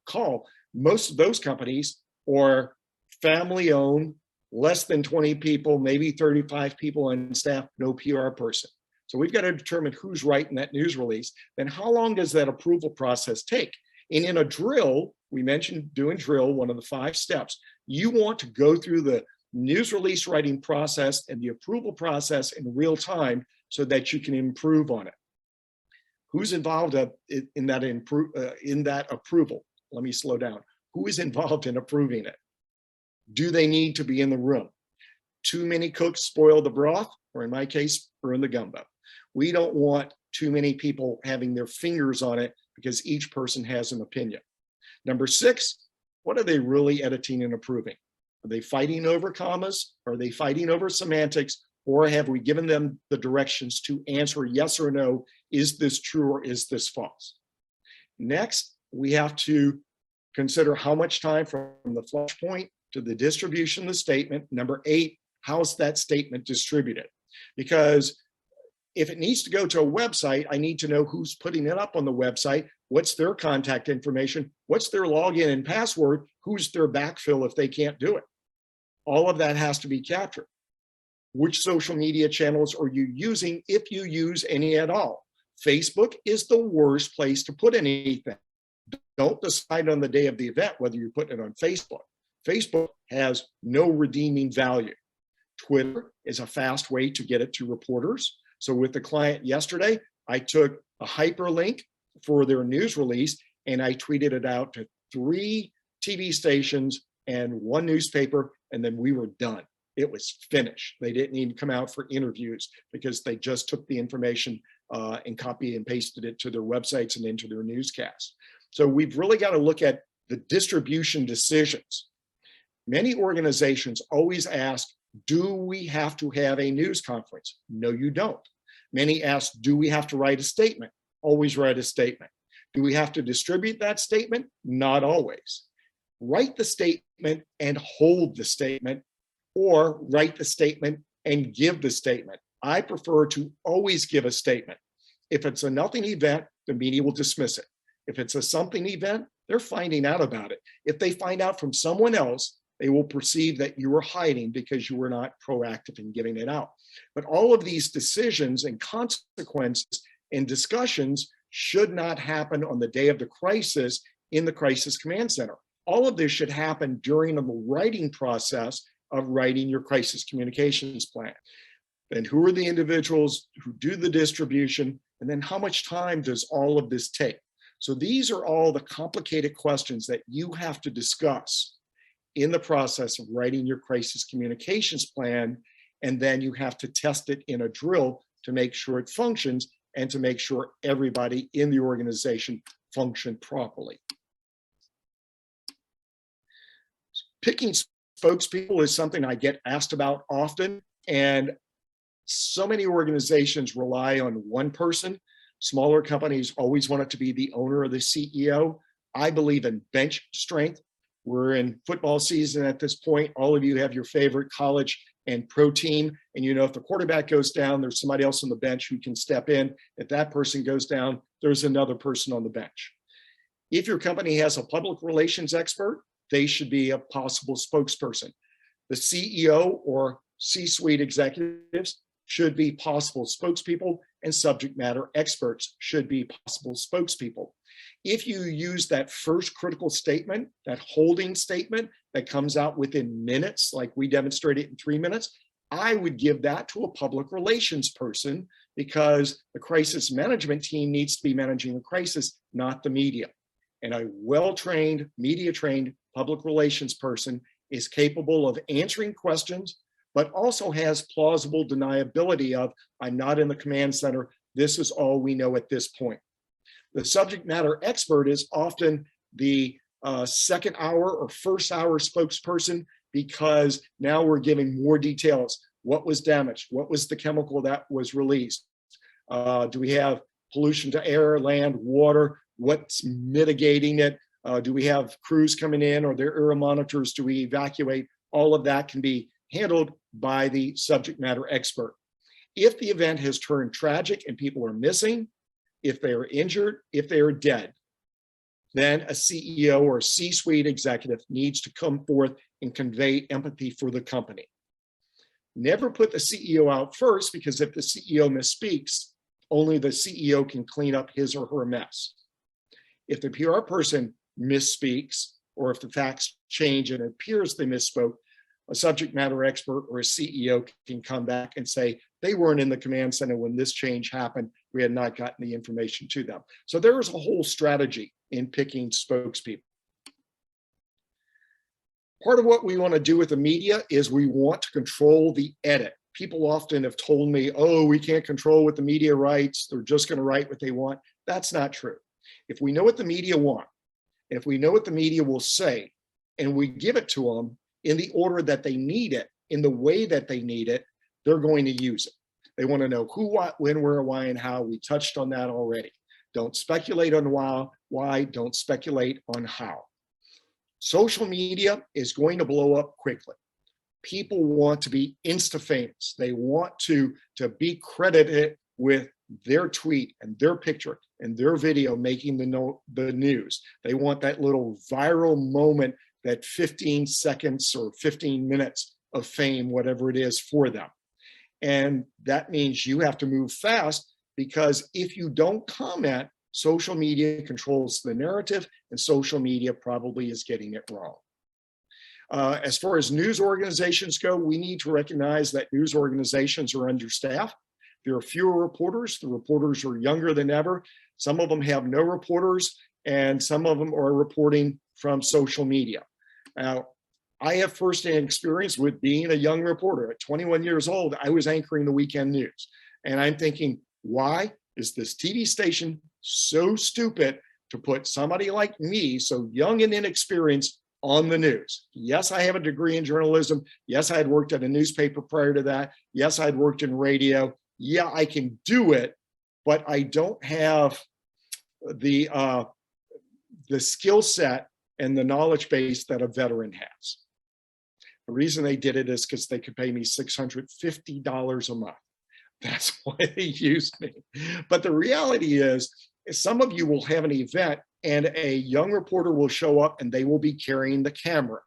call. Most of those companies are family-owned, less than 20 people, maybe 35 people on staff, no PR person. So we've got to determine who's writing that news release. Then how long does that approval process take? And in a drill, we mentioned doing drill, one of the 5 steps, you want to go through the news release writing process and the approval process in real time so that you can improve on it. Who's involved in that approval? Let me slow down. Who is involved in approving it? Do they need to be in the room? Too many cooks spoil the broth, or in my case, burn the gumbo. We don't want too many people having their fingers on it because each person has an opinion. Number 6, what are they really editing and approving? Are they fighting over commas? Are they fighting over semantics? Or have we given them the directions to answer yes or no? Is this true or is this false? Next, we have to consider how much time from the flush point to the distribution of the statement. Number 8, how's that statement distributed? Because if it needs to go to a website, I need to know who's putting it up on the website, what's their contact information, what's their login and password, who's their backfill if they can't do it. All of that has to be captured. Which social media channels are you using, if you use any at all? Facebook is the worst place to put anything. Don't decide on the day of the event whether you're putting it on Facebook. Facebook has no redeeming value. Twitter is a fast way to get it to reporters. So with the client yesterday, I took a hyperlink for their news release and I tweeted it out to 3 TV stations and 1 newspaper, and then we were done. It was finished. They didn't even come out for interviews because they just took the information and copy and pasted it to their websites and into their newscasts. So we've really got to look at the distribution decisions. Many organizations always ask, do we have to have a news conference? No, you don't. Many ask, do we have to write a statement? Always write a statement. Do we have to distribute that statement? Not always. Write the statement and hold the statement, or write the statement and give the statement. I prefer to always give a statement. If it's a nothing event, the media will dismiss it. If it's a something event, they're finding out about it. If they find out from someone else, they will perceive that you were hiding because you were not proactive in giving it out. But all of these decisions and consequences and discussions should not happen on the day of the crisis in the crisis command center. All of this should happen during the writing process of writing your crisis communications plan. And who are the individuals who do the distribution? And then how much time does all of this take? So these are all the complicated questions that you have to discuss in the process of writing your crisis communications plan. And then you have to test it in a drill to make sure it functions and to make sure everybody in the organization function properly. Picking spokespeople is something I get asked about often, and so many organizations rely on one person. Smaller companies always want it to be the owner or the CEO. I believe in bench strength. We're in football season at this point. All of you have your favorite college and pro team, and you know if the quarterback goes down, there's somebody else on the bench who can step in. If that person goes down, there's another person on the bench. If your company has a public relations expert, they should be a possible spokesperson. The CEO or C-suite executives should be possible spokespeople, and subject matter experts should be possible spokespeople. If you use that first critical statement, that holding statement that comes out within minutes, like we demonstrated in 3 minutes, I would give that to a public relations person, because the crisis management team needs to be managing the crisis, not the media. And a well-trained, media-trained public relations person is capable of answering questions, but also has plausible deniability of, I'm not in the command center, this is all we know at this point. The subject matter expert is often the second hour or first hour spokesperson, because now we're giving more details. What was damaged? What was the chemical that was released? Do we have pollution to air, land, water? What's mitigating it? Do we have crews coming in? Are there air monitors? Do we evacuate? All of that can be handled by the subject matter expert. If the event has turned tragic and people are missing, if they are injured, if they are dead, then a CEO or a C-suite executive needs to come forth and convey empathy for the company. Never put the CEO out first, because if the CEO misspeaks, only the CEO can clean up his or her mess. If the PR person misspeaks, or if the facts change and it appears they misspoke, a subject matter expert or a CEO can come back and say, they weren't in the command center when this change happened. We had not gotten the information to them. So there is a whole strategy in picking spokespeople. Part of what we want to do with the media is we want to control the edit. People often have told me, oh, we can't control what the media writes. They're just going to write what they want. That's not true. If we know what the media want, if we know what the media will say, and we give it to them in the order that they need it, in the way that they need it, they're going to use it. They want to know who, what, when, where, why, and how. We touched on that already. Don't speculate on why, don't speculate on how. Social media is going to blow up quickly. People want to be insta-famous. They want to be credited with their tweet and their picture and their video making the news. They want that little viral moment, that 15 seconds or 15 minutes of fame, whatever it is for them. And that means you have to move fast, because if you don't comment, social media controls the narrative, and social media probably is getting it wrong. As far as news organizations go, we need to recognize that news organizations are understaffed. There are fewer reporters. The reporters are younger than ever. Some of them have no reporters, and some of them are reporting from social media. Now, I have firsthand experience with being a young reporter. At 21 years old, I was anchoring the weekend news. And I'm thinking, why is this TV station so stupid to put somebody like me, so young and inexperienced, on the news? Yes, I have a degree in journalism. Yes, I had worked at a newspaper prior to that. Yes, I'd worked in radio. Yeah, I can do it, but I don't have the skill set and the knowledge base that a veteran has. The reason they did it is because they could pay me $650 a month. That's why they used me. But the reality is, some of you will have an event and a young reporter will show up and they will be carrying the camera,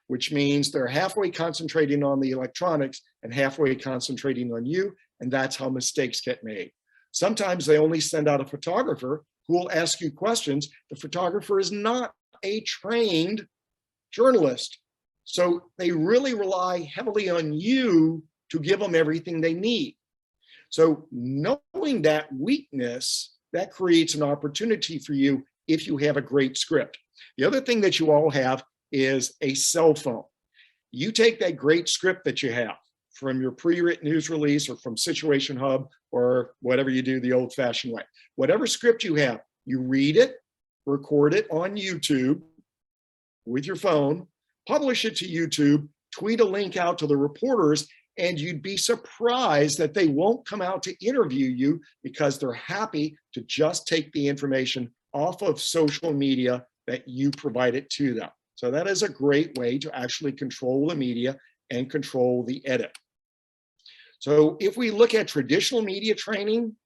which means they're halfway concentrating on the electronics and halfway concentrating on you. And that's how mistakes get made. Sometimes they only send out a photographer who will ask you questions. The photographer is not a trained journalist. So they really rely heavily on you to give them everything they need. So knowing that weakness, that creates an opportunity for you if you have a great script. The other thing that you all have is a cell phone. You take that great script that you have from your pre-written news release or from Situation Hub or whatever you do the old-fashioned way. Whatever script you have, you read it, record it on YouTube with your phone, publish it to YouTube, tweet a link out to the reporters, and you'd be surprised that they won't come out to interview you, because they're happy to just take the information off of social media that you provided to them. So that is a great way to actually control the media and control the edit. So if we look at traditional media training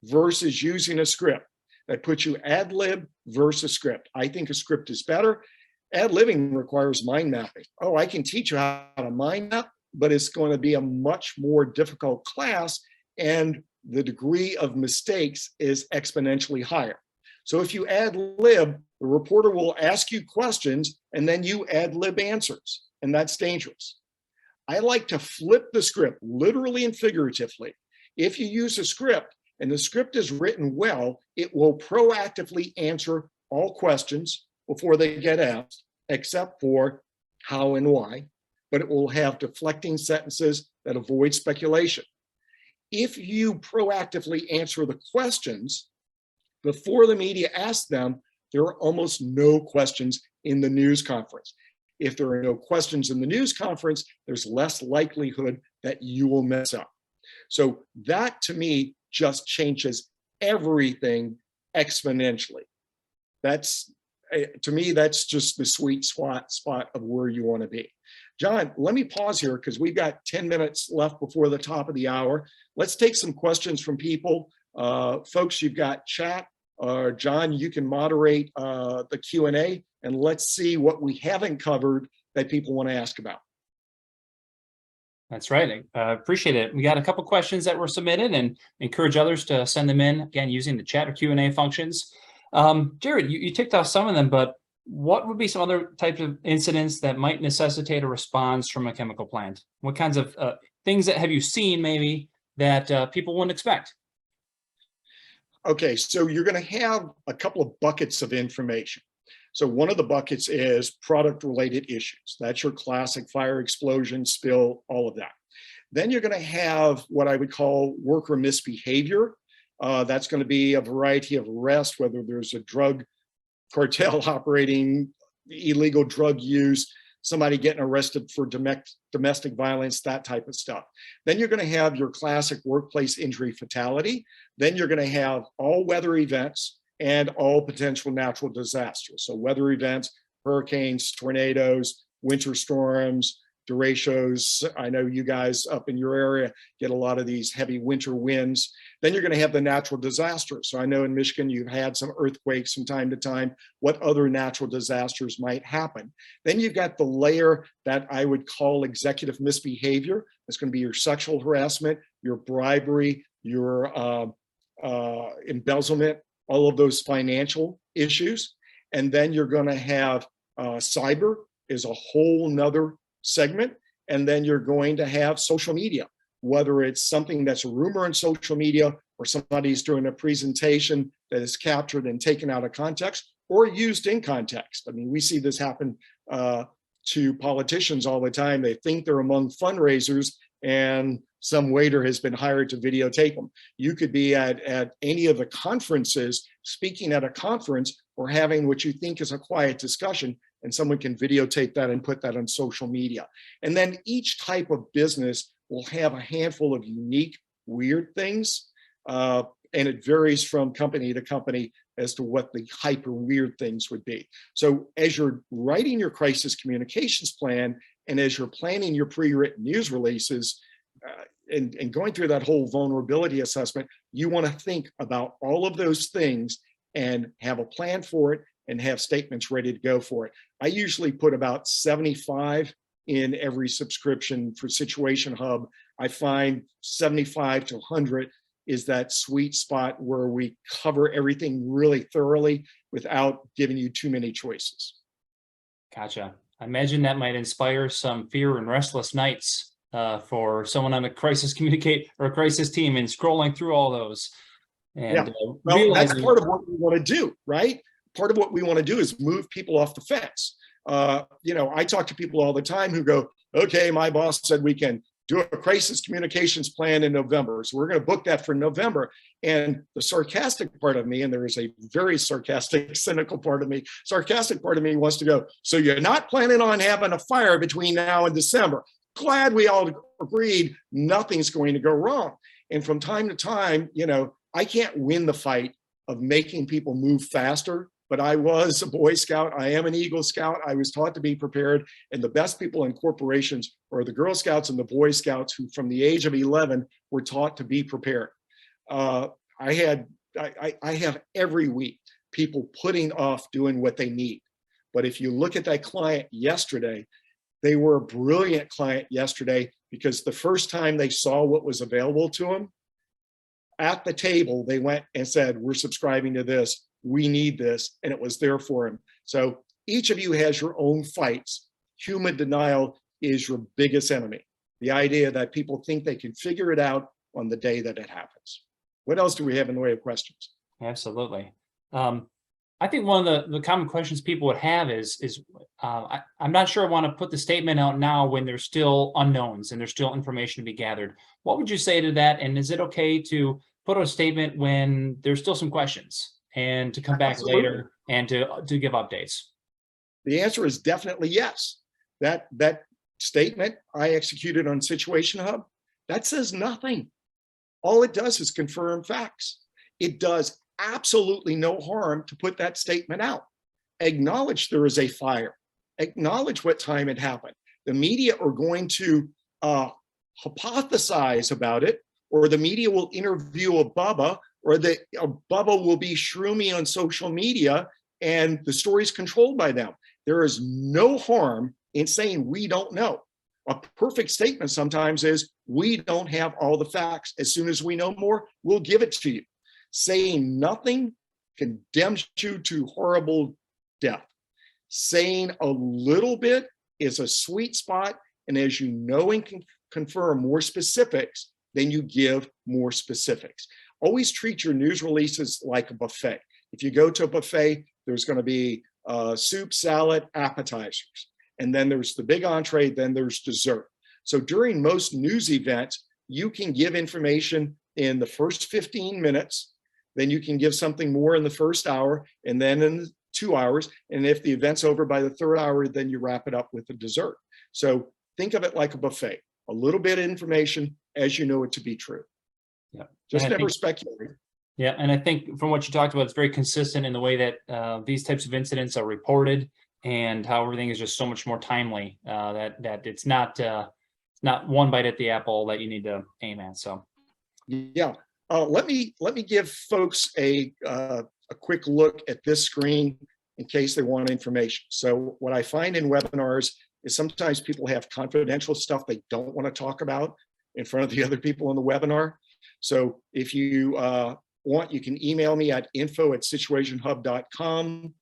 versus using a script, that puts you ad lib versus script. I think a script is better. Ad libbing requires mind mapping. Oh, I can teach you how to mind map, but it's going to be a much more difficult class, and the degree of mistakes is exponentially higher. So if you ad lib, the reporter will ask you questions and then you ad lib answers, and that's dangerous. I like to flip the script, literally and figuratively. If you use a script and the script is written well, it will proactively answer all questions before they get asked, except for how and why, but it will have deflecting sentences that avoid speculation. If you proactively answer the questions before the media asks them, there are almost no questions in the news conference. If there are no questions in the news conference, there's less likelihood that you will mess up. So that, to me, just changes everything exponentially. That's to me, that's just the sweet spot of where you want to be. John, let me pause here because we've got 10 minutes left before the top of the hour. Let's take some questions from people. Folks, you've got chat. John, you can moderate the Q&A, and let's see what we haven't covered that people want to ask about. That's right. Appreciate it. We got a couple questions that were submitted and encourage others to send them in, again, using the chat or Q&A functions. Jared, you ticked off some of them, but what would be some other types of incidents that might necessitate a response from a chemical plant? What kinds of things that have you seen maybe that people wouldn't expect? Okay, so you're going to have a couple of buckets of information. So one of the buckets is product-related issues. That's your classic fire, explosion, spill, all of that. Then you're going to have what I would call worker misbehavior. That's going to be a variety of arrests, whether there's a drug cartel operating, illegal drug use, somebody getting arrested for domestic violence, that type of stuff. Then you're going to have your classic workplace injury fatality. Then you're going to have all weather events and all potential natural disasters. So weather events, hurricanes, tornadoes, winter storms, derechos. I know you guys up in your area get a lot of these heavy winter winds. Then you're going to have the natural disasters. So I know in Michigan, you've had some earthquakes from time to time. What other natural disasters might happen? Then you've got the layer that I would call executive misbehavior. It's going to be your sexual harassment, your bribery, your embezzlement, all of those financial issues. And then you're going to have cyber is a whole nother segment. And then you're going to have social media, whether it's something that's a rumor in social media or somebody's doing a presentation that is captured and taken out of context or used in context. I mean, we see this happen to politicians all the time. They think they're among fundraisers and some waiter has been hired to videotape them. You could be at any of the conferences, speaking at a conference or having what you think is a quiet discussion, and someone can videotape that and put that on social media. And then each type of business will have a handful of unique, weird things. And it varies from company to company as to what the hyper weird things would be. So as you're writing your crisis communications plan, and as you're planning your pre-written news releases, and going through that whole vulnerability assessment, you want to think about all of those things and have a plan for it and have statements ready to go for it. I usually put about 75 in every subscription for Situation Hub. I find 75 to 100 is that sweet spot where we cover everything really thoroughly without giving you too many choices. Gotcha. I imagine that might inspire some fear and restless nights for someone on a crisis communicate or a crisis team and scrolling through all those. And well, that's part of what we want to do, right? Part of what we want to do is move people off the fence. You know, I talk to people all the time who go, okay, my boss said we can do a crisis communications plan in November. So we're going to book that for November. And the sarcastic part of me, and there is a very sarcastic, cynical part of me, sarcastic part of me wants to go, so you're not planning on having a fire between now and December. Glad we all agreed nothing's going to go wrong. And from time to time, you know, I can't win the fight of making people move faster, but I was a Boy Scout. I am an Eagle Scout. I was taught to be prepared. And the best people in corporations are the Girl Scouts and the Boy Scouts who from the age of 11 were taught to be prepared. I have every week people putting off doing what they need. But if you look at that client yesterday, they were a brilliant client yesterday because the first time they saw what was available to them, at the table, they went and said, we're subscribing to this, we need this, and it was there for them. So each of you has your own fights. Human denial is your biggest enemy. The idea that people think they can figure it out on the day that it happens. What else do we have in the way of questions? Absolutely. I think one of the common questions people would have is I'm not sure I want to put the statement out now when there's still unknowns and there's still information to be gathered. What would you say to that? And is it okay to put out a statement when there's still some questions and to come back later and to give updates? The answer is definitely yes. That statement I executed on Situation Hub, that says nothing. All it does is confirm facts. It does absolutely no harm to put that statement out. acknowledge there is a fire, acknowledge what time it happened. The media are going to hypothesize about it, or the media will interview a Bubba, or a Bubba will be shroomy on social media, and the story is controlled by them. There is no harm in saying we don't know. A perfect statement sometimes is, we don't have all the facts. As soon as we know more, we'll give it to you. Saying nothing condemns you to horrible death. Saying a little bit is a sweet spot, and as you know and can confirm more specifics, then you give more specifics. Always treat your news releases like a buffet. If you go to a buffet, there's going to be soup, salad, appetizers, and then there's the big entree, then there's dessert. So during most news events, you can give information in the first 15 minutes, then you can give something more in the first hour, and then in 2 hours. And if the event's over by the third hour, then you wrap it up with a dessert. So think of it like a buffet, a little bit of information as you know it to be true. Yeah. Just never speculate. Yeah, and I think from what you talked about, it's very consistent in the way that these types of incidents are reported, and how everything is just so much more timely, that it's not one bite at the apple that you need to aim at. So yeah, let me give folks a quick look at this screen in case they want information. So what I find in webinars is sometimes people have confidential stuff they don't want to talk about in front of the other people in the webinar. So if you want, you can email me at info@situationhub.com,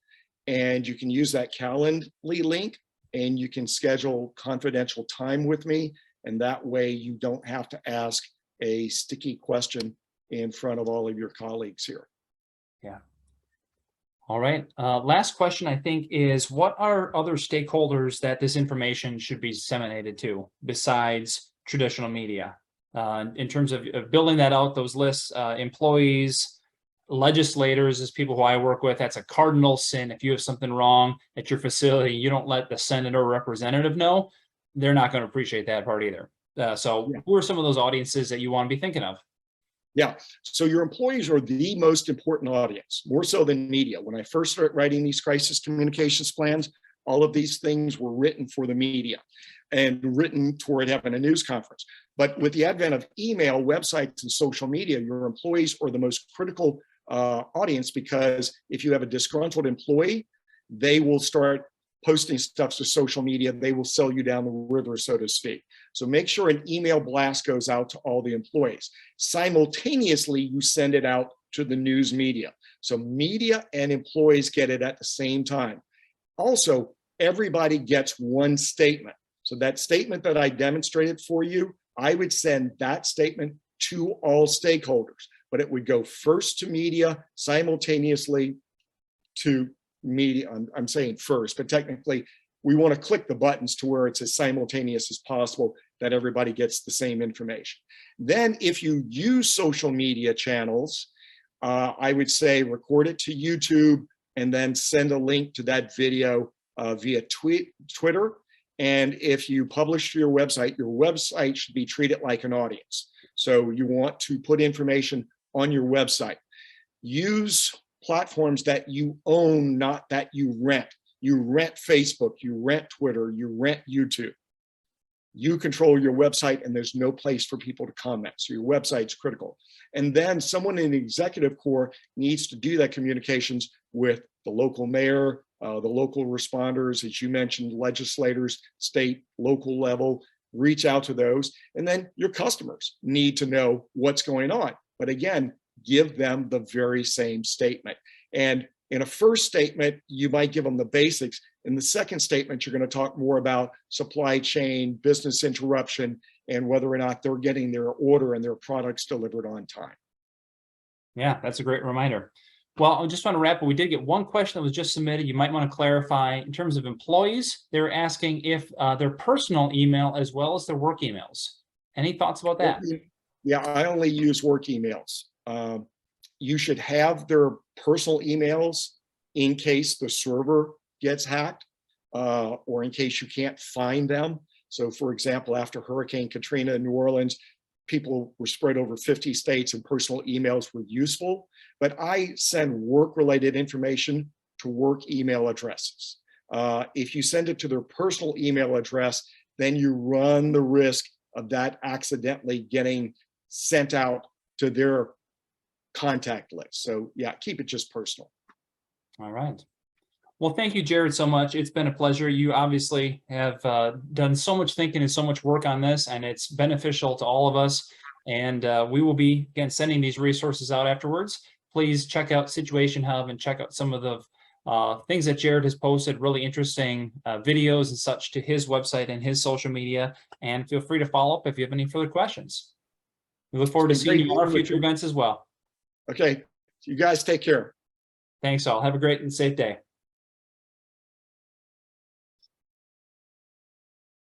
and you can use that Calendly link, and you can schedule confidential time with me. And that way you don't have to ask a sticky question in front of all of your colleagues here. yeah. All right. Last question, I think, is what are other stakeholders that this information should be disseminated to besides traditional media? In terms of building that out, those lists, employees, legislators is people who I work with. That's a cardinal sin. If you have something wrong at your facility, you don't let the senator or representative know, they're not going to appreciate that part either. So who are some of those audiences that you want to be thinking of? Yeah, so your employees are the most important audience, more so than media. When I first started writing these crisis communications plans, all of these things were written for the media and written toward having a news conference. But with the advent of email, websites, and social media, your employees are the most critical audience, because if you have a disgruntled employee, they will start posting stuff to social media. They will sell you down the river, so to speak. So make sure an email blast goes out to all the employees. Simultaneously, you send it out to the news media. So media and employees get it at the same time. Also, everybody gets one statement. So that statement that I demonstrated for you, I would send that statement to all stakeholders, but it would go first to media, simultaneously to media. I'm saying first, but technically we want to click the buttons to where it's as simultaneous as possible, that everybody gets the same information. Then if you use social media channels, I would say record it to YouTube and then send a link to that video via Twitter. And if you publish to your website should be treated like an audience. So you want to put information on your website. Use platforms that you own, not that you rent. You rent Facebook, you rent Twitter, you rent YouTube. You control your website, and there's no place for people to comment. So your website's critical. And then someone in the executive core needs to do that communications with the local mayor, the local responders, as you mentioned, legislators, state, local level, reach out to those. And then your customers need to know what's going on. But again, give them the very same statement. And in a first statement, you might give them the basics. In the second statement, you're going to talk more about supply chain, business interruption, and whether or not they're getting their order and their products delivered on time. Yeah, that's a great reminder. Well, I just want to wrap up. We did get one question that was just submitted. You might want to clarify in terms of employees. They're asking if their personal email as well as their work emails. Any thoughts about that? Yeah, I only use work emails. You should have their personal emails in case the server gets hacked or in case you can't find them. So for example, after Hurricane Katrina in New Orleans, people were spread over 50 states and personal emails were useful, but I send work-related information to work email addresses. If you send it to their personal email address, then you run the risk of that accidentally getting sent out to their contact list. So yeah, keep it just personal. All right. Well, thank you, Jared, so much. It's been a pleasure. You obviously have done so much thinking and so much work on this, and it's beneficial to all of us. And we will be, again, sending these resources out afterwards. Please check out Situation Hub and check out some of the things that Jared has posted, really interesting videos and such to his website and his social media. And feel free to follow up if you have any further questions. We look forward to seeing you at our future events as well. Okay, you guys take care. Thanks all. Have a great and safe day.